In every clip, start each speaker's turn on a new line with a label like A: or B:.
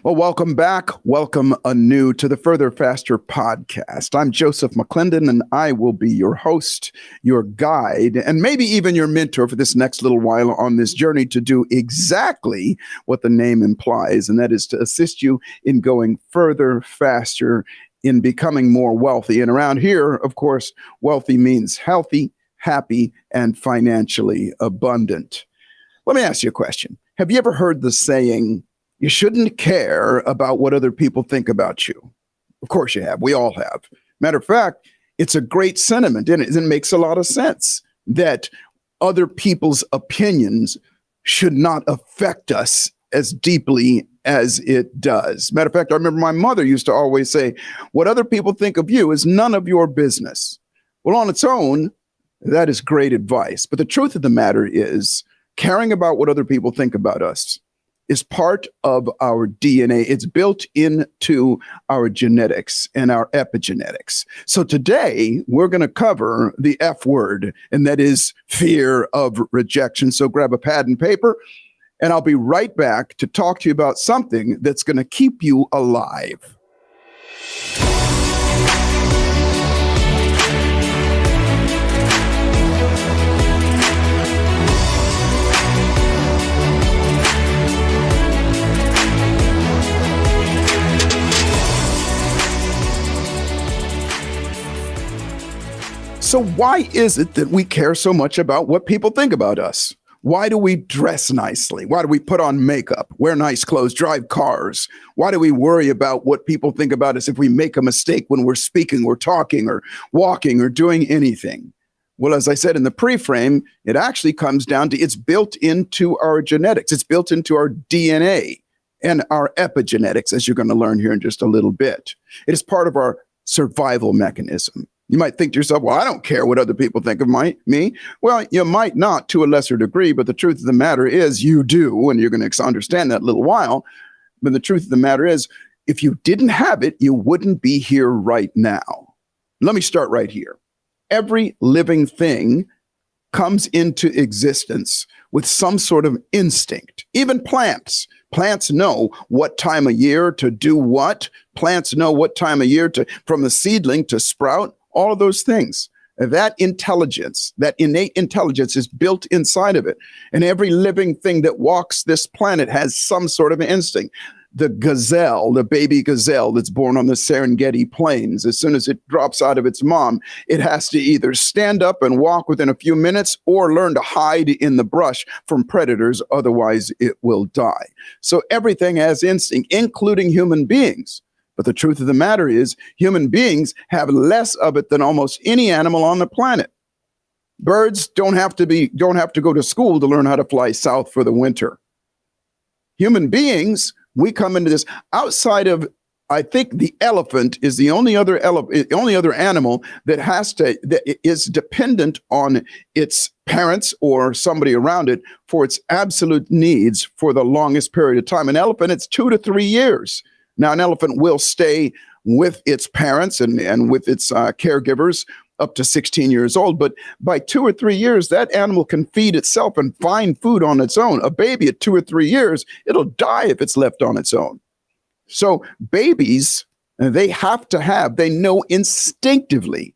A: Well, welcome back. Welcome anew to the Further Faster podcast. I'm Joseph McClendon, and I will be your host, your guide, and maybe even your mentor for this next little while on this journey to do exactly what the name implies, and that is to assist you in going further, faster, in becoming more wealthy. And around here, of course, wealthy means healthy, happy, and financially abundant. Let me ask you a question. Have you ever heard the saying, you shouldn't care about what other people think about you? Of course you have. We all have. Matter of fact, it's a great sentiment, and it makes a lot of sense that other people's opinions should not affect us as deeply as it does. Matter of fact, I remember my mother used to always say, what other people think of you is none of your business. Well, on its own, that is great advice. But the truth of the matter is, caring about what other people think about us is part of our DNA. It's built into our genetics and our epigenetics. So today, we're going to cover the F word, and that is fear of rejection. So grab a pad and paper, and I'll be right back to talk to you about something that's going to keep you alive. So why is it that we care so much about what people think about us? Why do we dress nicely? Why do we put on makeup, wear nice clothes, drive cars? Why do we worry about what people think about us if we make a mistake when we're speaking or talking or walking or doing anything? Well, as I said in the pre-frame, it actually comes down to it's built into our genetics. It's built into our DNA and our epigenetics, as you're going to learn here in just a little bit. It is part of our survival mechanism. You might think to yourself, well, I don't care what other people think of me. Well, you might not to a lesser degree, but the truth of the matter is you do, and you're going to understand that in a little while. But the truth of the matter is, if you didn't have it, you wouldn't be here right now. Let me start right here. Every living thing comes into existence with some sort of instinct. Even plants. Plants know what time of year to do what. Plants know what time of year from the seedling to sprout. All of those things, that intelligence, that innate intelligence is built inside of it. And every living thing that walks this planet has some sort of instinct. The gazelle, the baby gazelle that's born on the Serengeti plains, as soon as it drops out of its mom, it has to either stand up and walk within a few minutes or learn to hide in the brush from predators, otherwise it will die. So everything has instinct, including human beings. But the truth of the matter is, human beings have less of it than almost any animal on the planet. Birds don't have to go to school to learn how to fly south for the winter. Human beings, we come into this outside of, I think the elephant is the only other animal that is dependent on its parents or somebody around it for its absolute needs for the longest period of time. An elephant, it's 2 to 3 years. Now, an elephant will stay with its parents and with its caregivers up to 16 years old. But by 2 or 3 years, that animal can feed itself and find food on its own. A baby at 2 or 3 years, it'll die if it's left on its own. So babies, they know instinctively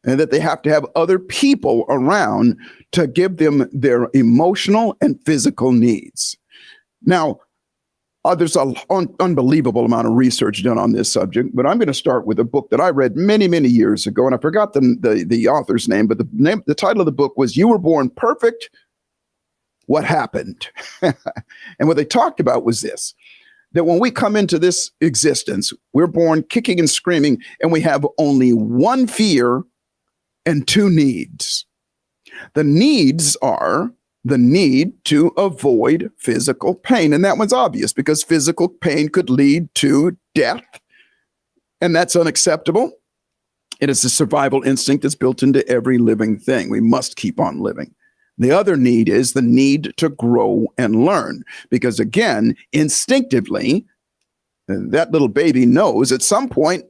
A: that they have to have other people around to give them their emotional and physical needs. Now, there's an unbelievable amount of research done on this subject, but I'm going to start with a book that I read many, many years ago, and I forgot the author's name, but the title of the book was You Were Born Perfect, What Happened? And what they talked about was this, that when we come into this existence, we're born kicking and screaming, and we have only one fear and 2 needs. The needs are the need to avoid physical pain. And that one's obvious because physical pain could lead to death, and that's unacceptable. It is a survival instinct that's built into every living thing. We must keep on living. The other need is the need to grow and learn, because again, instinctively, that little baby knows at some point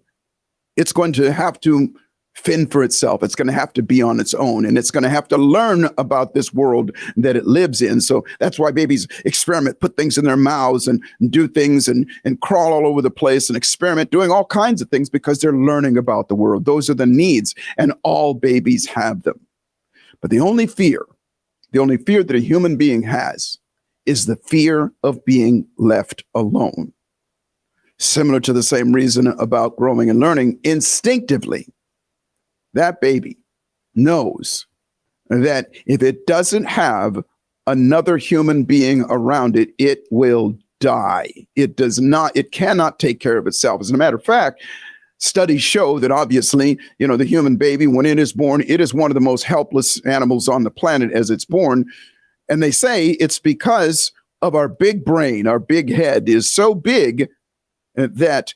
A: it's going to have to fend for itself. It's going to have to be on its own, and it's going to have to learn about this world that it lives in. So that's why babies experiment, put things in their mouths and do things and crawl all over the place and experiment, doing all kinds of things because they're learning about the world. Those are the needs, and all babies have them. But the only fear that a human being has is the fear of being left alone. Similar to the same reason about growing and learning, instinctively, that baby knows that if it doesn't have another human being around it, it will die. It cannot take care of itself. As a matter of fact, studies show that obviously, the human baby, when it is born, it is one of the most helpless animals on the planet as it's born. And they say it's because of our big brain. Our big head is so big that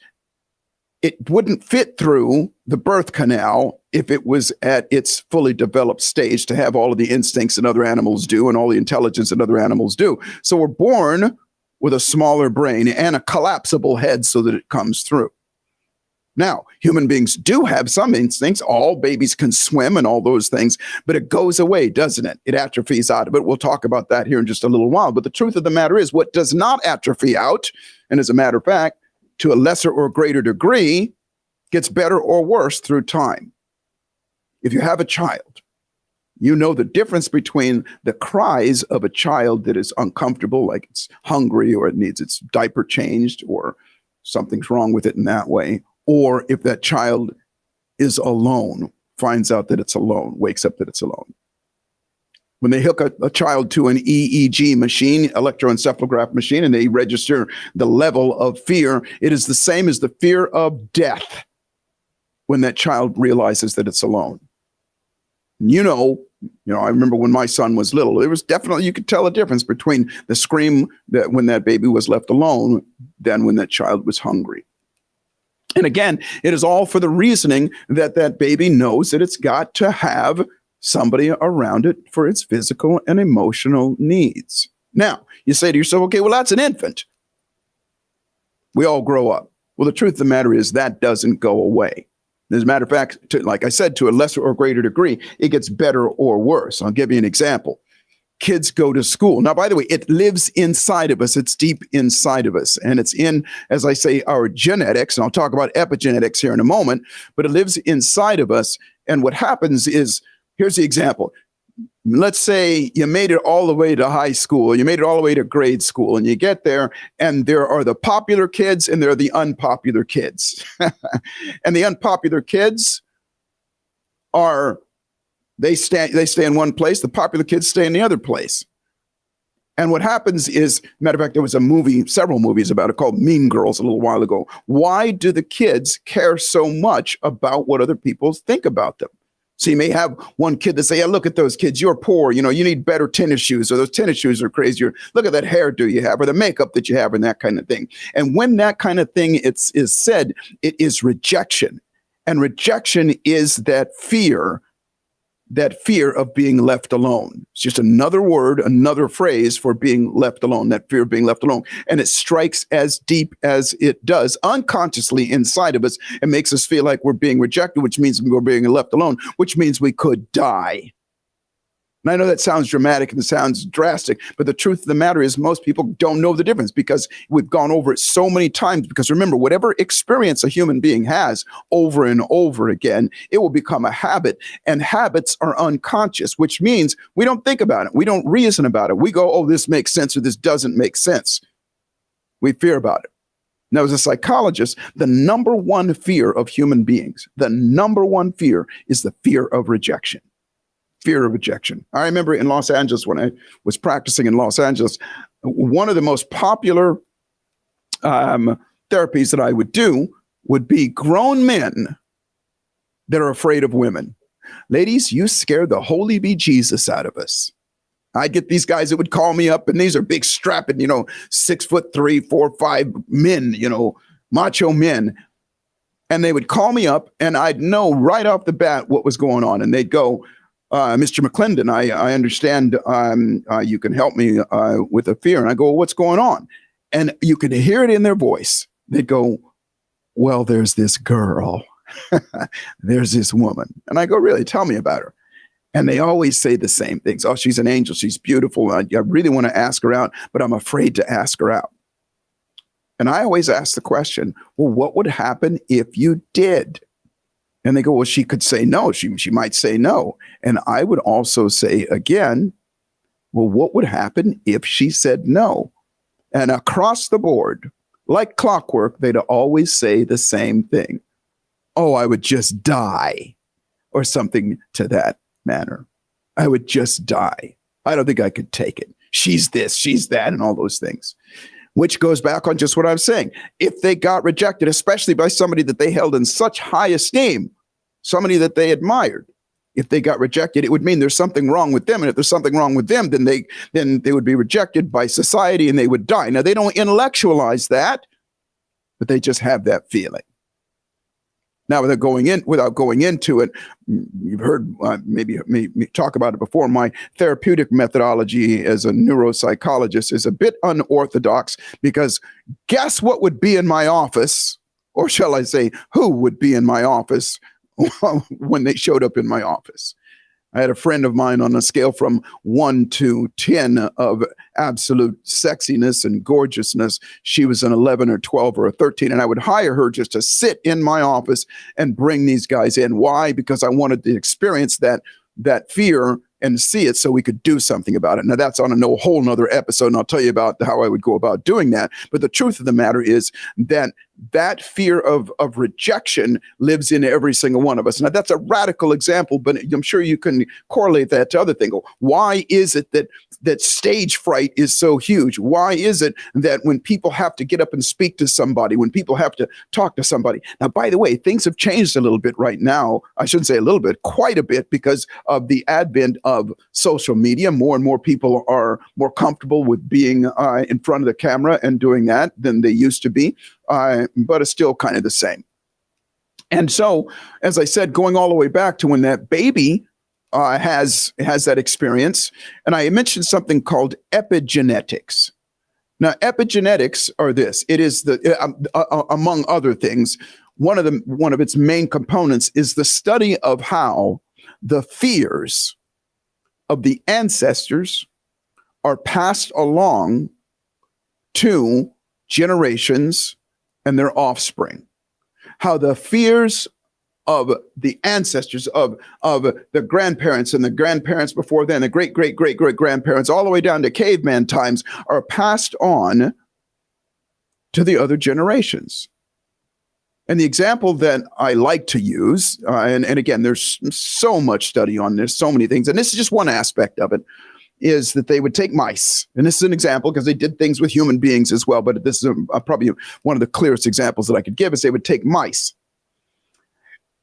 A: it wouldn't fit through the birth canal if it was at its fully developed stage to have all of the instincts that other animals do and all the intelligence that other animals do. So we're born with a smaller brain and a collapsible head so that it comes through. Now, human beings do have some instincts. All babies can swim and all those things, but it goes away, doesn't it? It atrophies out of it. We'll talk about that here in just a little while. But the truth of the matter is, what does not atrophy out, and as a matter of fact, to a lesser or greater degree, gets better or worse through time. If you have a child, you know the difference between the cries of a child that is uncomfortable, like it's hungry or it needs its diaper changed or something's wrong with it in that way, or if that child is alone, finds out that it's alone, wakes up that it's alone. When they hook a child to an EEG machine, electroencephalograph machine, and they register the level of fear, it is the same as the fear of death when that child realizes that it's alone. I remember when my son was little, it was definitely, you could tell a difference between the scream that when that baby was left alone than when that child was hungry. And again, it is all for the reasoning that that baby knows that it's got to have somebody around it for its physical and emotional needs. Now, you say to yourself, okay, well, that's an infant. We all grow up. Well, the truth of the matter is that doesn't go away. As a matter of fact, like I said, to a lesser or greater degree, it gets better or worse. I'll give you an example. Kids go to school. Now, by the way, it lives inside of us. It's deep inside of us. And it's in, as I say, our genetics. And I'll talk about epigenetics here in a moment, but it lives inside of us. And what happens is, here's the example. Let's say you made it all the way to high school, you made it all the way to grade school, and you get there, and there are the popular kids and there are the unpopular kids. And the unpopular kids they stay in one place, the popular kids stay in the other place. And what happens is, matter of fact, there was several movies about it called Mean Girls a little while ago. Why do the kids care so much about what other people think about them? So you may have one kid that say, yeah, look at those kids, you're poor, you need better tennis shoes, or those tennis shoes are crazy, or look at that hairdo you have, or the makeup that you have, and that kind of thing. And when that kind of thing is said, it is rejection. And rejection is that fear of being left alone. It's just another word, another phrase for being left alone, that fear of being left alone. And it strikes as deep as it does unconsciously inside of us and makes us feel like we're being rejected, which means we're being left alone, which means we could die. And I know that sounds dramatic and sounds drastic, but the truth of the matter is most people don't know the difference because we've gone over it so many times. Because remember, whatever experience a human being has over and over again, it will become a habit. And habits are unconscious, which means we don't think about it. We don't reason about it. We go, oh, this makes sense or this doesn't make sense. We fear about it. Now, as a psychologist, the number one fear of human beings, the number one fear is the fear of rejection. Fear of rejection. I remember in Los Angeles, when I was practicing in Los Angeles, one of the most popular therapies that I would do would be grown men that are afraid of women. Ladies, you scare the holy bejesus out of us. I'd get these guys that would call me up, and these are big strapping, 6'3", 4, 5 men, macho men. And they would call me up, and I'd know right off the bat what was going on. And they'd go, Mr. McClendon, I understand you can help me with a fear. And I go, well, what's going on? And you could hear it in their voice. They'd go, well, there's this girl. There's this woman. And I go, really? Tell me about her. And they always say the same things. Oh, she's an angel. She's beautiful. I really want to ask her out, but I'm afraid to ask her out. And I always ask the question, well, what would happen if you did? And they go, well, she could say no. She might say no. And I would also say again, well, what would happen if she said no? And across the board, like clockwork, they'd always say the same thing. Oh, I would just die, or something to that manner. I would just die. I don't think I could take it. She's this, she's that, and all those things. Which goes back on just what I was saying. If they got rejected, especially by somebody that they held in such high esteem, somebody that they admired, if they got rejected, it would mean there's something wrong with them. And if there's something wrong with them, then they would be rejected by society and they would die. Now, they don't intellectualize that, but they just have that feeling. Now, without going into it, you've heard maybe me talk about it before. My therapeutic methodology as a neuropsychologist is a bit unorthodox, because guess what would be in my office, or shall I say, who would be in my office when they showed up in my office? I had a friend of mine on a scale from 1 to 10 of absolute sexiness and gorgeousness. She was an 11 or 12 or a 13, and I would hire her just to sit in my office and bring these guys in. Why? Because I wanted to experience that fear and see it so we could do something about it. Now, that's on a whole nother episode, and I'll tell you about how I would go about doing that. But the truth of the matter is that fear of rejection lives in every single one of us. Now, that's a radical example, but I'm sure you can correlate that to other things. Why is it that stage fright is so huge? Why is it that when people have to get up and speak to somebody, when people have to talk to somebody? Now, by the way, things have changed a little bit right now. I shouldn't say a little bit, quite a bit, because of the advent of social media. More and more people are more comfortable with being in front of the camera and doing that than they used to be. But it's still kind of the same. And so, as I said, going all the way back to when that baby has that experience, and I mentioned something called epigenetics. Now, epigenetics are this. It is among other things, one of its main components is the study of how the fears of the ancestors are passed along to generations and their offspring. How the fears of the ancestors, of the grandparents and the grandparents before then, the great-great-great-great-grandparents, all the way down to caveman times, are passed on to the other generations. And the example that I like to use, and again, there's so much study on this, so many things, and this is just one aspect of it, is that they would take mice. And this is an example because they did things with human beings as well, but this is probably one of the clearest examples that I could give, is they would take mice.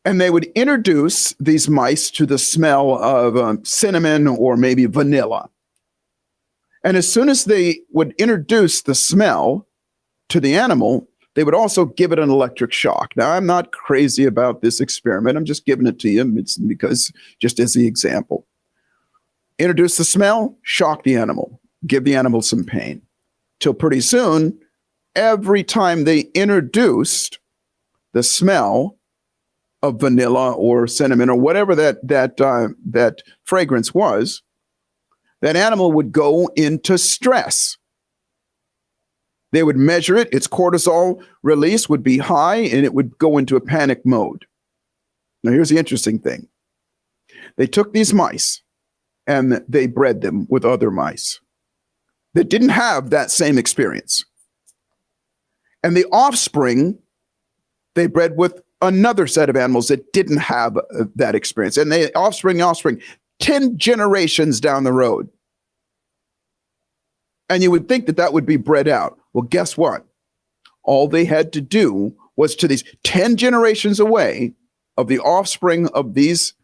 A: And they would introduce these mice to the smell of cinnamon or maybe vanilla. And as soon as they would introduce the smell to the animal, they would also give it an electric shock. Now, I'm not crazy about this experiment. I'm just giving it to you. It's because just as the example. Introduce the smell, shock the animal, give the animal some pain. Till pretty soon, every time they introduced the smell of vanilla or cinnamon or whatever that fragrance was, that animal would go into stress. They would measure it, its cortisol release would be high, and it would go into a panic mode. Now, here's the interesting thing. They took these mice and they bred them with other mice that didn't have that same experience. And the offspring, they bred with another set of animals that didn't have that experience. And the offspring, 10 generations down the road. And you would think that that would be bred out. Well, guess what? All they had to do was, to these 10 generations away of the offspring of these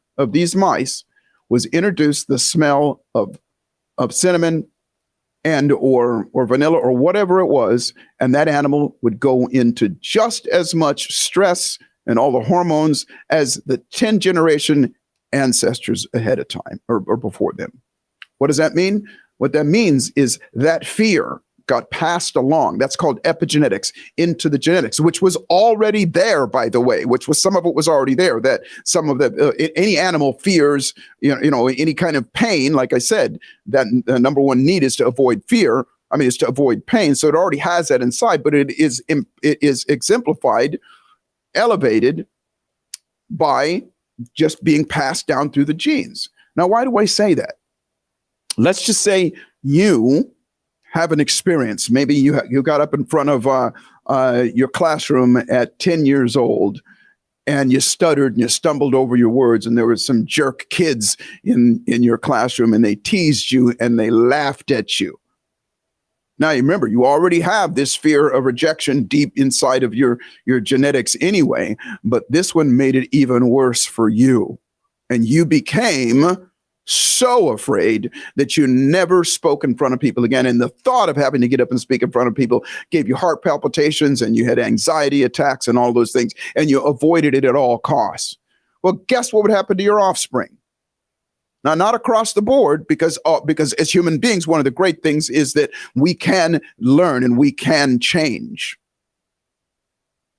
A: mice, was introduce the smell of cinnamon and or vanilla or whatever it was, and that animal would go into just as much stress and all the hormones as the 10 generation ancestors ahead of time or before them. What does that mean? What that means is that fear got passed along. That's called epigenetics, into the genetics, which was already there, by the way, some of it was already there, that some of any animal fears, any kind of pain. Like I said, that the number one need is to avoid fear. Is to avoid pain. So it already has that inside, but it is exemplified, elevated by just being passed down through the genes. Now, why do I say that? Let's just say you have an experience. Maybe you got up in front of your classroom at 10 years old, and you stuttered and you stumbled over your words, and there were some jerk kids in your classroom, and they teased you and they laughed at you. Now, you remember, you already have this fear of rejection deep inside of your genetics anyway, but this one made it even worse for you. And you became so afraid that you never spoke in front of people again. And the thought of having to get up and speak in front of people gave you heart palpitations, and you had anxiety attacks and all those things, and you avoided it at all costs. Well, guess what would happen to your offspring? Now, not across the board, because as human beings, one of the great things is that we can learn and we can change.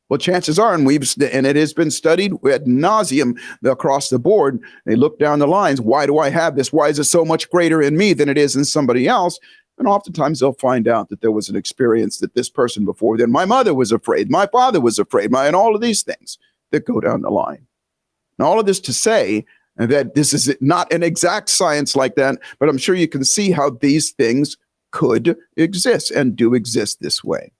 A: Well, chances are, and it has been studied ad nauseum across the board. They look down the lines. Why do I have this? Why is it so much greater in me than it is in somebody else? And oftentimes they'll find out that there was an experience that this person before then, my mother was afraid, my father was afraid, and all of these things that go down the line. And all of this to say that this is not an exact science like that, but I'm sure you can see how these things could exist and do exist this way.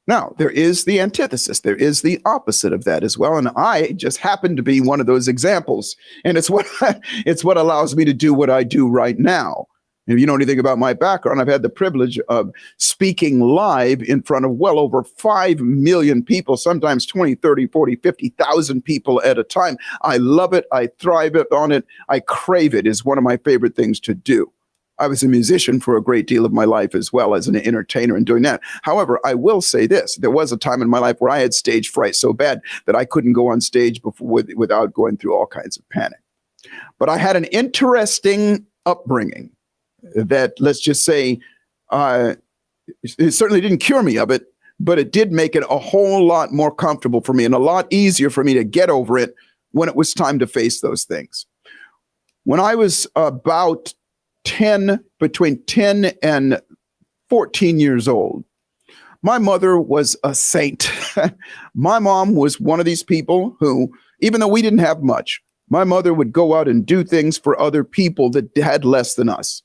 A: Now, there is the antithesis. There is the opposite of that as well. And I just happen to be one of those examples. And it's what allows me to do what I do right now. If you know anything about my background, I've had the privilege of speaking live in front of well over 5 million people, sometimes 20, 30, 40, 50,000 people at a time. I love it. I thrive on it. I crave it. It's one of my favorite things to do. I was a musician for a great deal of my life as well as an entertainer and doing that. However, I will say this. There was a time in my life where I had stage fright so bad that I couldn't go on stage without going through all kinds of panic. But I had an interesting upbringing that, let's just say, it certainly didn't cure me of it, but it did make it a whole lot more comfortable for me and a lot easier for me to get over it when it was time to face those things. When I was about between 10 and 14 years old, my mother was a saint. My mom was one of these people who, even though we didn't have much, my mother would go out and do things for other people that had less than us.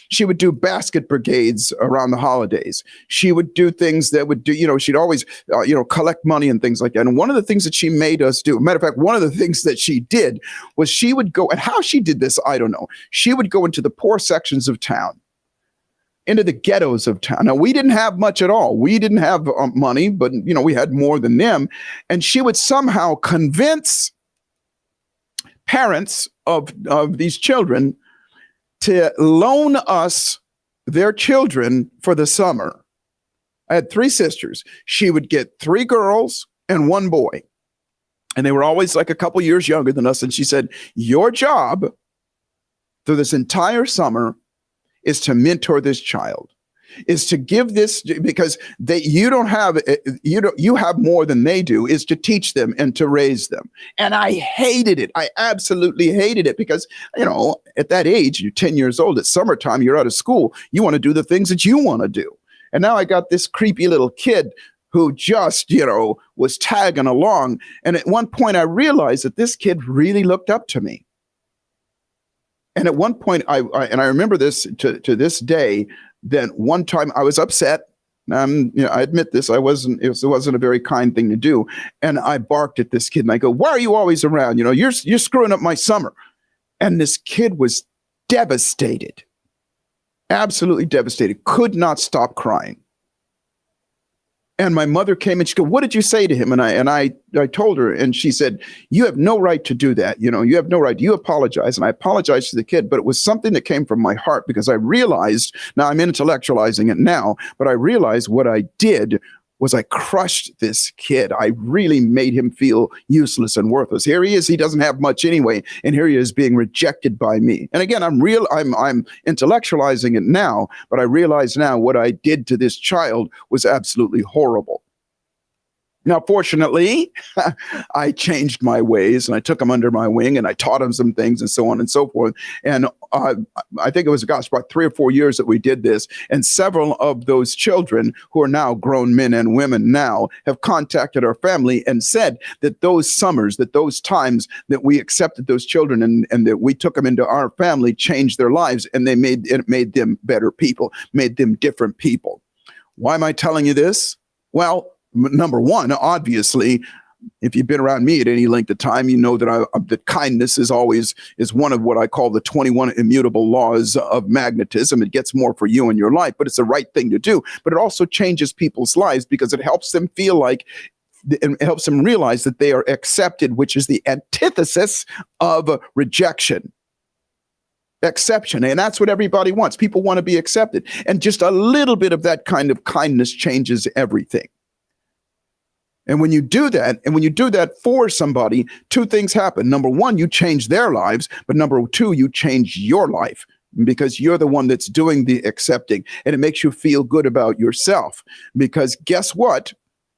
A: She would do basket brigades around the holidays. She would do things that would do, she'd always, collect money and things like that. And one of the things that she made us do, matter of fact, one of the things that she did was she would go, and how she did this, I don't know. She would go into the poor sections of town, into the ghettos of town. Now, we didn't have much at all. We didn't have money, but, we had more than them. And she would somehow convince parents of these children to loan us their children for the summer. I had 3 sisters. She would get 3 girls and 1 boy. And they were always like a couple years younger than us. And she said, your job through this entire summer is to mentor this child, is to give this, because you have more than they do, is to teach them and to raise them. And I hated it. I absolutely hated it because, at that age, you're 10 years old, it's summertime, you're out of school, you want to do the things that you want to do. And now I got this creepy little kid who just, was tagging along. And at one point I realized that this kid really looked up to me. And at one point I remember this to this day, that one time I was upset. I admit this. It wasn't a very kind thing to do. And I barked at this kid and I go, why are you always around? You're screwing up my summer. And this kid was devastated, absolutely devastated, could not stop crying. And my mother came and she go, what did you say to him? And I told her, and she said, you have no right to do that. You have no right. You apologize. And I apologized to the kid, but it was something that came from my heart because I realized, now I'm intellectualizing it now, but I realized what I did was I crushed this kid. I really made him feel useless and worthless. Here he is. He doesn't have much anyway. And here he is being rejected by me. And again, I'm intellectualizing it now, but I realize now what I did to this child was absolutely horrible. Now, fortunately, I changed my ways and I took him under my wing and I taught him some things and so on and so forth. And I think it was, about 3 or 4 years that we did this. And several of those children who are now grown men and women now have contacted our family and said that those summers, that those times that we accepted those children and that we took them into our family changed their lives, and it made them better people, made them different people. Why am I telling you this? Well, number one, obviously, if you've been around me at any length of time, you know that kindness is one of what I call the 21 immutable laws of magnetism. It gets more for you in your life, but it's the right thing to do. But it also changes people's lives because it helps them feel like, and it helps them realize that they are accepted, which is the antithesis of rejection. Exception. And that's what everybody wants. People want to be accepted. And just a little bit of that kind of kindness changes everything. And when you do that, and when you do that for somebody, two things happen. Number one, you change their lives. But number two, you change your life because you're the one that's doing the accepting. And it makes you feel good about yourself. Because guess what?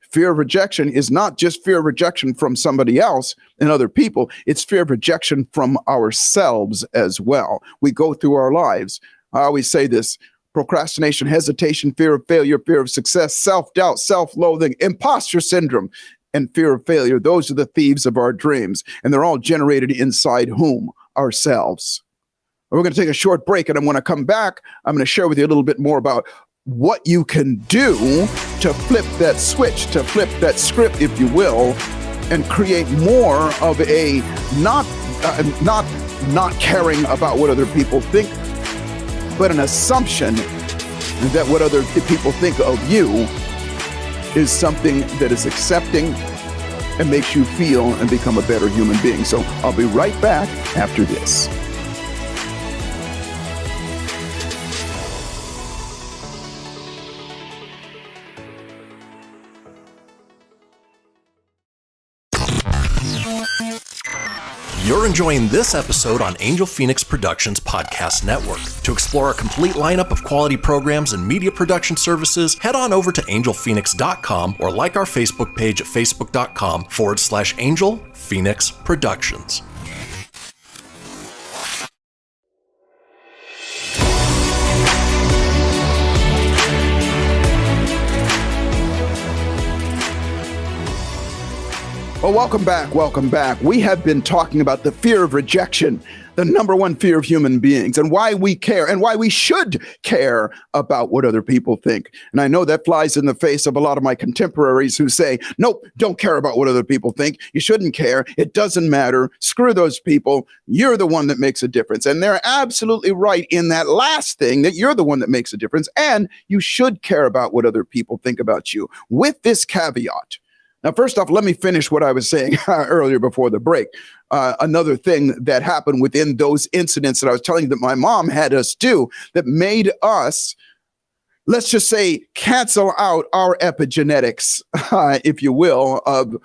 A: Fear of rejection is not just fear of rejection from somebody else and other people. It's fear of rejection from ourselves as well. We go through our lives. I always say this: procrastination, hesitation, fear of failure, fear of success, self-doubt, self-loathing, imposter syndrome, and fear of failure. Those are the thieves of our dreams. And they're all generated inside whom? Ourselves. We're going to take a short break, and I'm going to come back. I'm going to share with you a little bit more about what you can do to flip that switch, to flip that script, if you will, and create more of a not caring about what other people think, but an assumption that what other people think of you is something that is accepting and makes you feel and become a better human being. So I'll be right back after this.
B: You're enjoying this episode on Angel Fenix Productions Podcast Network. To explore a complete lineup of quality programs and media production services, head on over to angelphoenix.com or like our Facebook page at facebook.com/Angel Fenix Productions.
A: Well, welcome back. Welcome back. We have been talking about the fear of rejection, the number one fear of human beings, and why we care and why we should care about what other people think. And I know that flies in the face of a lot of my contemporaries who say, nope, don't care about what other people think. You shouldn't care. It doesn't matter. Screw those people. You're the one that makes a difference. And they're absolutely right in that last thing, that you're the one that makes a difference. And you should care about what other people think about you, with this caveat. Now, first off, let me finish what I was saying earlier before the break. Another thing that happened within those incidents that I was telling you that my mom had us do that made us, let's just say, cancel out our epigenetics, if you will, of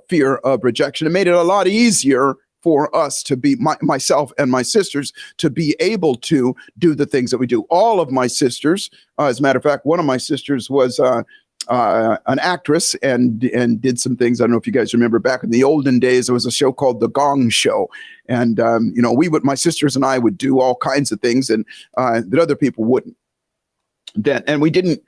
A: fear of rejection. It made it a lot easier for us to be, myself and my sisters, to be able to do the things that we do. All of my sisters, as a matter of fact, one of my sisters was an actress and did some things. I don't know if you guys remember back in the olden days, there was a show called The Gong Show. And, my sisters and I would do all kinds of things and that other people wouldn't. And we didn't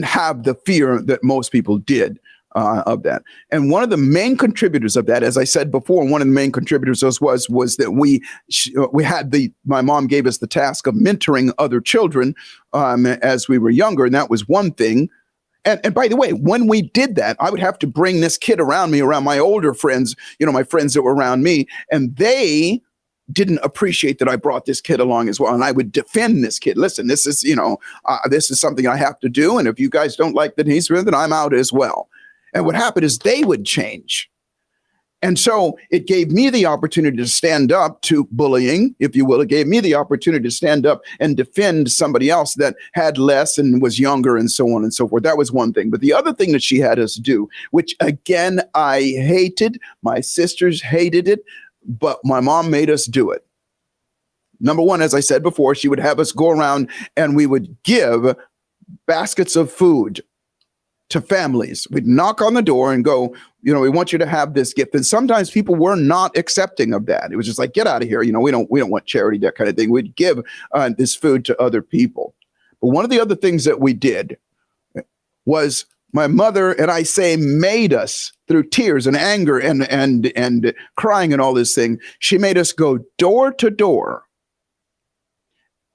A: have the fear that most people did of that. And one of the main contributors of that, as I said before, one of the main contributors was that my mom gave us the task of mentoring other children as we were younger. And that was one thing. And by the way, when we did that, I would have to bring this kid around me, around my older friends, my friends that were around me, and they didn't appreciate that I brought this kid along as well. And I would defend this kid. Listen, this is, this is something I have to do. And if you guys don't like that he's with it, I'm out as well. And what happened is they would change. And so it gave me the opportunity to stand up to bullying, if you will. It gave me the opportunity to stand up and defend somebody else that had less and was younger and so on and so forth. That was one thing. But the other thing that she had us do, which again, I hated, my sisters hated it, but my mom made us do it. Number one, as I said before, she would have us go around and we would give baskets of food to families. We'd knock on the door and go, we want you to have this gift. And sometimes people were not accepting of that. It was just like, get out of here. We don't want charity, that kind of thing. We'd give this food to other people. But one of the other things that we did was my mother, and I say made us, through tears and anger and crying and all this thing, she made us go door to door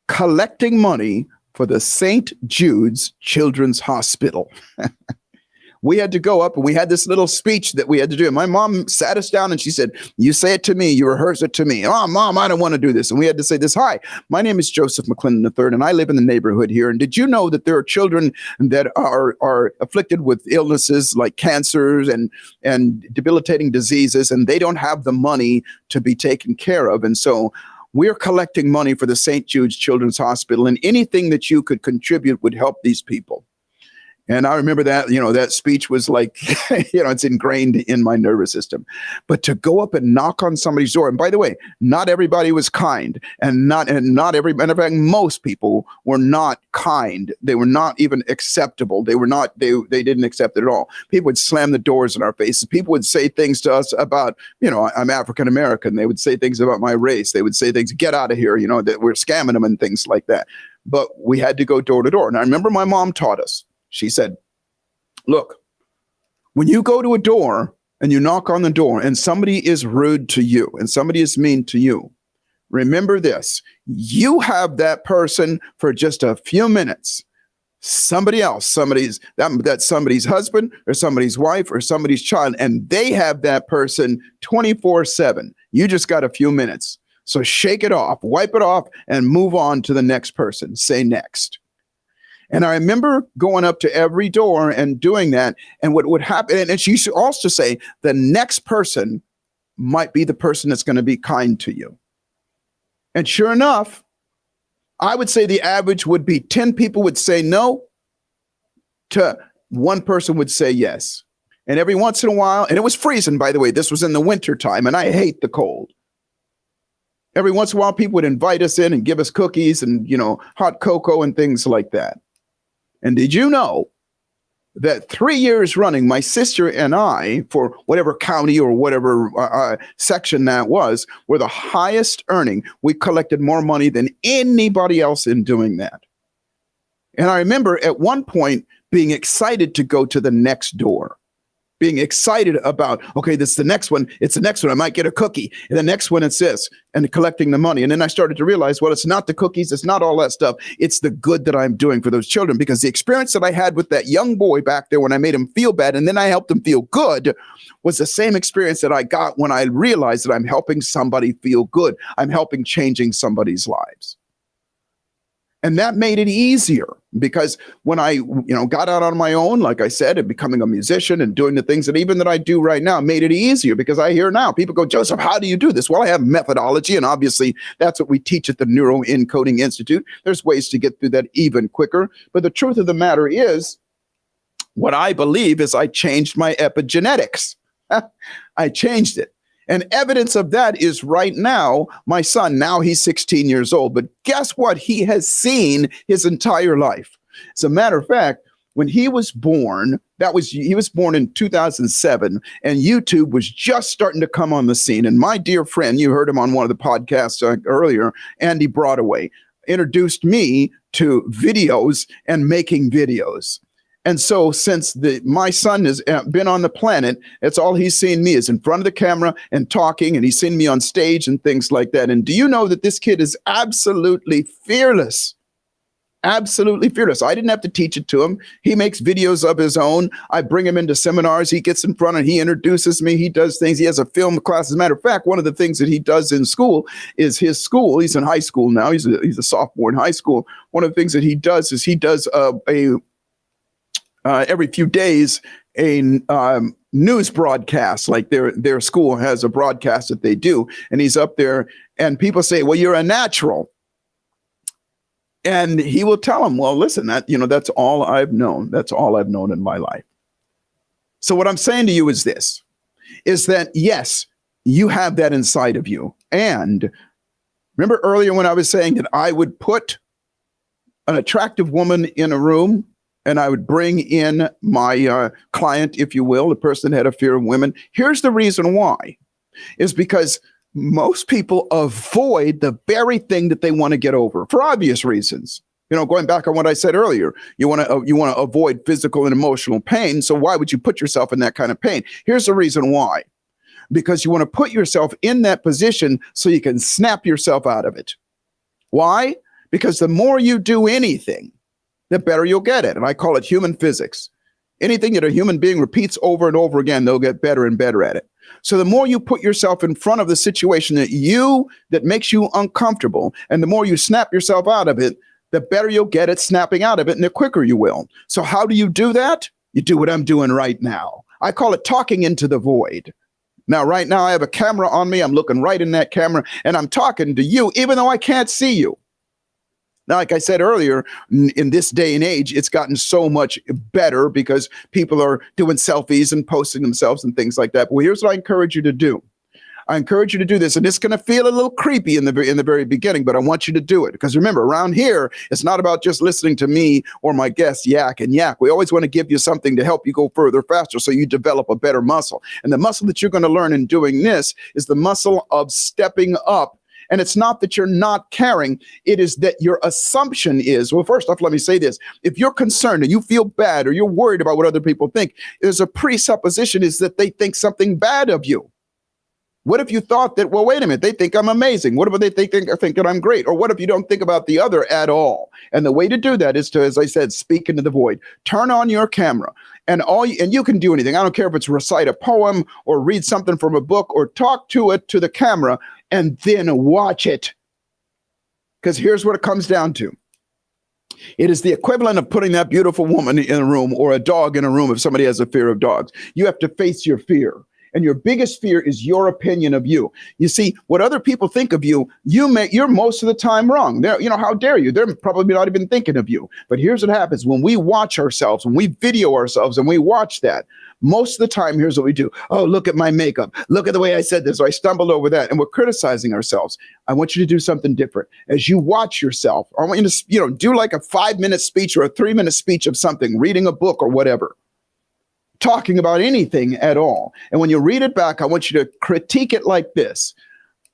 A: collecting money for the St. Jude's Children's Hospital. We had to go up and we had this little speech that we had to do. And my mom sat us down and she said, you say it to me, you rehearse it to me. Oh, Mom, I don't want to do this. And we had to say this. Hi, my name is Joseph McClendon III, and I live in the neighborhood here. And did you know that there are children that are afflicted with illnesses like cancers and debilitating diseases, and they don't have the money to be taken care of? And so we're collecting money for the St. Jude's Children's Hospital, and anything that you could contribute would help these people. And I remember that, that speech was like, it's ingrained in my nervous system. But to go up and knock on somebody's door, and by the way, not everybody was kind, and not every, matter of fact, most people were not kind. They were not even acceptable. They didn't accept it at all. People would slam the doors in our faces. People would say things to us about, I'm African American. They would say things about my race. They would say things, get out of here, that we're scamming them and things like that. But we had to go door to door. And I remember my mom taught us. She said, look, when you go to a door and you knock on the door and somebody is rude to you and somebody is mean to you, remember this, you have that person for just a few minutes. Somebody else, that's somebody's husband or somebody's wife or somebody's child, and they have that person 24/7. You just got a few minutes. So shake it off, wipe it off, and move on to the next person. Say next. And I remember going up to every door and doing that. And what would happen, and she used to also say, the next person might be the person that's going to be kind to you. And sure enough, I would say the average would be 10 people would say no to one person would say yes. And every once in a while, and it was freezing, by the way, this was in the winter time, and I hate the cold. Every once in a while, people would invite us in and give us cookies and, hot cocoa and things like that. And did you know that 3 years running, my sister and I, for whatever county or whatever section that was, were the highest earning. We collected more money than anybody else in doing that. And I remember at one point being excited to go to the next door, being excited about, okay, this is the next one. It's the next one. I might get a cookie. And the next one it's this, and collecting the money. And then I started to realize, well, it's not the cookies. It's not all that stuff. It's the good that I'm doing for those children, because the experience that I had with that young boy back there when I made him feel bad and then I helped him feel good was the same experience that I got when I realized that I'm helping somebody feel good. I'm helping changing somebody's lives. And that made it easier, because when I, got out on my own, like I said, and becoming a musician and doing the things that I do right now, made it easier, because I hear now people go, Joseph, how do you do this? Well, I have methodology, and obviously that's what we teach at the Neuro Encoding Institute. There's ways to get through that even quicker. But the truth of the matter is, what I believe is I changed my epigenetics. I changed it. And evidence of that is right now, my son, now he's 16 years old, but guess what? He has seen his entire life. As a matter of fact, when he was born, he was born in 2007, and YouTube was just starting to come on the scene. And my dear friend, you heard him on one of the podcasts earlier, Andy Broadway, introduced me to videos and making videos. And so since my son has been on the planet, that's all he's seen me is in front of the camera and talking, and he's seen me on stage and things like that. And do you know that this kid is absolutely fearless? Absolutely fearless. I didn't have to teach it to him. He makes videos of his own. I bring him into seminars. He gets in front and he introduces me. He does things. He has a film class. As a matter of fact, one of the things that he does in school is his school. He's in high school now. He's a sophomore in high school. One of the things that he does is he does every few days, a news broadcast, like their school has a broadcast that they do, and he's up there, and people say, "Well, you're a natural," and he will tell them, "Well, listen, that's all I've known. That's all I've known in my life." So what I'm saying to you is this: is that yes, you have that inside of you, and remember earlier when I was saying that I would put an attractive woman in a room, and I would bring in my client, if you will, the person that had a fear of women. Here's the reason why, is because most people avoid the very thing that they want to get over for obvious reasons. Going back on what I said earlier, you want to avoid physical and emotional pain. So why would you put yourself in that kind of pain? Here's the reason why. Because you want to put yourself in that position so you can snap yourself out of it. Why? Because the more you do anything, the better you'll get at it. And I call it human physics. Anything that a human being repeats over and over again, they'll get better and better at it. So the more you put yourself in front of the situation that makes you uncomfortable, and the more you snap yourself out of it, the better you'll get at snapping out of it, and the quicker you will. So how do you do that? You do what I'm doing right now. I call it talking into the void. Now, right now, I have a camera on me. I'm looking right in that camera, and I'm talking to you, even though I can't see you. Now, like I said earlier, in this day and age, it's gotten so much better because people are doing selfies and posting themselves and things like that. But here's what I encourage you to do. I encourage you to do this, and it's going to feel a little creepy in the very beginning, but I want you to do it. Because remember, around here, it's not about just listening to me or my guests yak and yak. We always want to give you something to help you go further faster so you develop a better muscle. And the muscle that you're going to learn in doing this is the muscle of stepping up. And it's not that you're not caring. It is that your assumption is, well, first off, let me say this. If you're concerned or you feel bad or you're worried about what other people think, there's a presupposition is that they think something bad of you. What if you thought that, well, wait a minute, they think I'm amazing. What if they think that I'm great? Or what if you don't think about the other at all? And the way to do that is to, as I said, speak into the void. Turn on your camera. And you can do anything. I don't care if it's recite a poem or read something from a book or talk to the camera and then watch it. Because here's what it comes down to. It is the equivalent of putting that beautiful woman in a room or a dog in a room if somebody has a fear of dogs. You have to face your fear. And your biggest fear is your opinion of you. You see, what other people think of you, you're most of the time wrong. How dare you? They're probably not even thinking of you. But here's what happens. When we watch ourselves, when we video ourselves and we watch that, most of the time, here's what we do. Oh, look at my makeup. Look at the way I said this. Or I stumbled over that. And we're criticizing ourselves. I want you to do something different. As you watch yourself, I want you to, do like a 5-minute speech or a 3-minute speech of something, reading a book or whatever. Talking about anything at all. And when you read it back, I want you to critique it like this.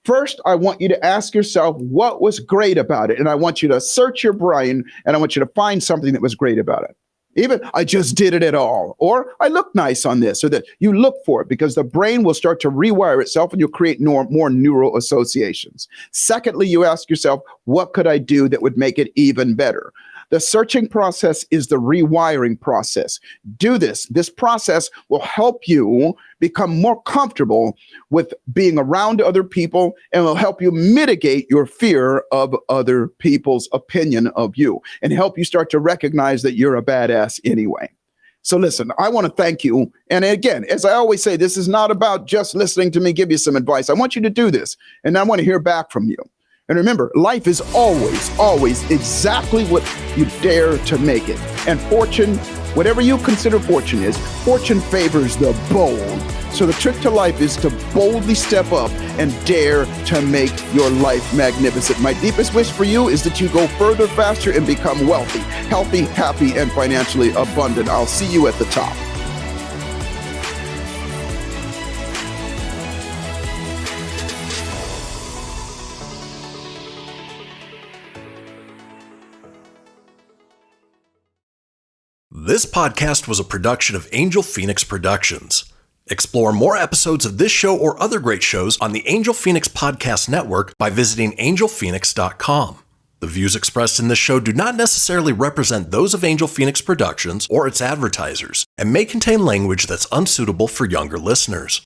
A: First, I want you to ask yourself what was great about it. And I want you to search your brain and I want you to find something that was great about it. Even I just did it at all, or I look nice on this, or that you look for it because the brain will start to rewire itself and you'll create more neural associations. Secondly, you ask yourself, what could I do that would make it even better? The searching process is the rewiring process. Do this. This process will help you become more comfortable with being around other people and will help you mitigate your fear of other people's opinion of you and help you start to recognize that you're a badass anyway. So listen, I want to thank you. And again, as I always say, this is not about just listening to me give you some advice. I want you to do this, and I want to hear back from you. And remember, life is always exactly what you dare to make it. And fortune, whatever you consider fortune is, fortune favors the bold. So the trick to life is to boldly step up and dare to make your life magnificent. My deepest wish for you is that you go further, faster, and become wealthy, healthy, happy, and financially abundant. I'll see you at the top.
B: This podcast was a production of Angel Fenix Productions. Explore more episodes of this show or other great shows on the Angel Fenix Podcast Network by visiting angelfenix.com. The views expressed in this show do not necessarily represent those of Angel Fenix Productions or its advertisers and may contain language that's unsuitable for younger listeners.